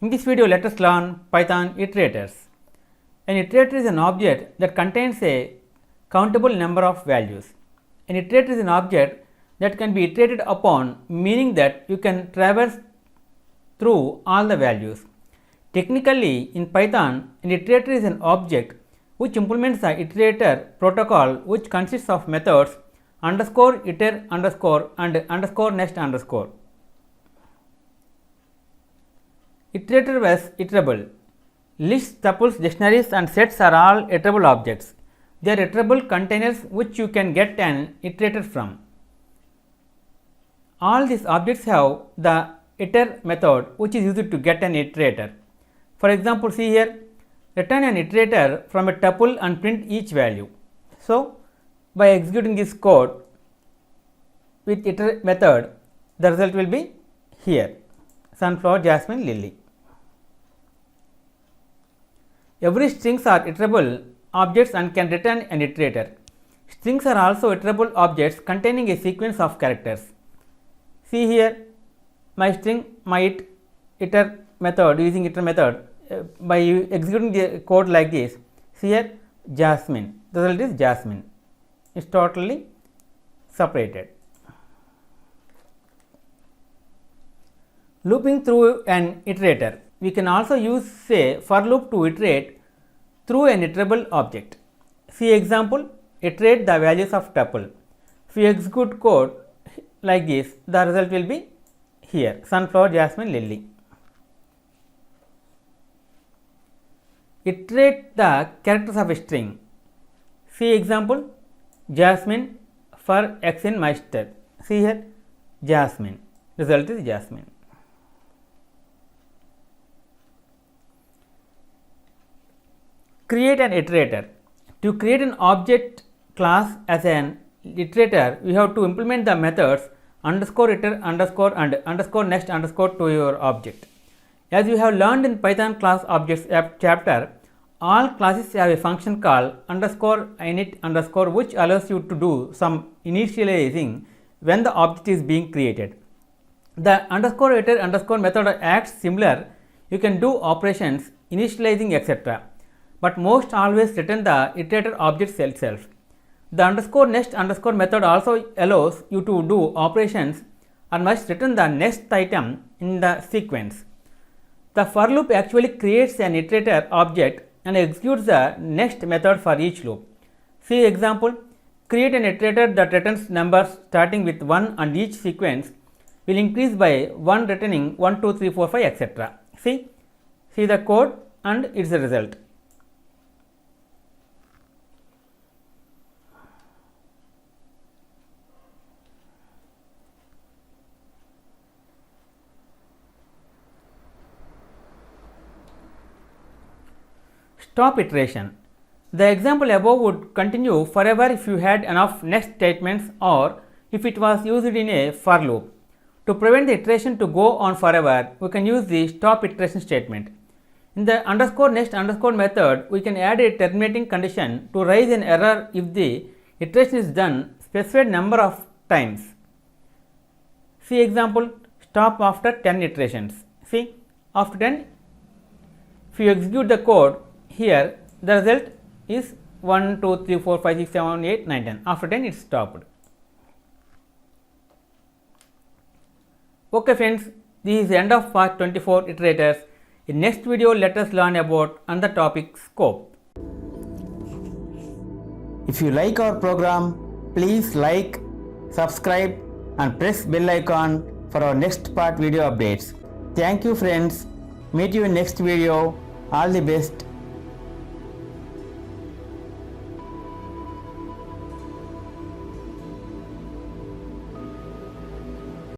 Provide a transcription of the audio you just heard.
In this video, let us learn Python iterators. An iterator is an object that contains a countable number of values. An iterator is an object that can be iterated upon, meaning that you can traverse through all the values. Technically, in Python, an iterator is an object which implements the iterator protocol, which consists of methods underscore iter underscore and underscore next underscore. Iterator was iterable. Lists, tuples, dictionaries and sets are all iterable objects. They are iterable containers which you can get an iterator from. All these objects have the iter method which is used to get an iterator. For example, see here, return an iterator from a tuple and print each value. So, by executing this code with iter method, the result will be here: sunflower, jasmine, lily. Every strings are iterable objects and can return an iterator. Strings are also iterable objects containing a sequence of characters. See here, my string, my iter method, using iter method, by executing the code like this. See here, jasmine, the result is jasmine. It is totally separated. Looping through an iterator. We can also use, say, for loop to iterate through an iterable object. See example, iterate the values of tuple. If you execute code like this, the result will be here: sunflower, jasmine, lily. Iterate the characters of a string. See example, jasmine for x in Meister. See here, jasmine, result is jasmine. Create an iterator. To create an object class as an iterator, you have to implement the methods underscore iter underscore and underscore next underscore to your object. As you have learned in Python class objects chapter, all classes have a function called underscore init underscore, which allows you to do some initializing when the object is being created. The underscore iter underscore method acts similar. You can do operations, initializing, etc., but most always return the iterator object itself. The underscore next underscore method also allows you to do operations and must return the next item in the sequence. The for loop actually creates an iterator object and executes the next method for each loop. See example, create an iterator that returns numbers starting with 1 and each sequence will increase by 1, returning 1, 2, 3, 4, 5, etc. See the code and its the result. Stop iteration. The example above would continue forever if you had enough next statements or if it was used in a for loop. To prevent the iteration to go on forever, we can use the stop iteration statement. In the underscore next underscore method, we can add a terminating condition to raise an error if the iteration is done specified number of times. See example, stop after 10 iterations. See, after 10, if you execute the code, here the result is 1, 2, 3, 4, 5, 6, 7, 8, 9, 10. After 10 it is stopped. Okay friends, this is the end of part 24 iterators. In next video, let us learn about another topic, scope. If you like our program, please like, subscribe and press bell icon for our next part video updates. Thank you friends. Meet you in next video. All the best.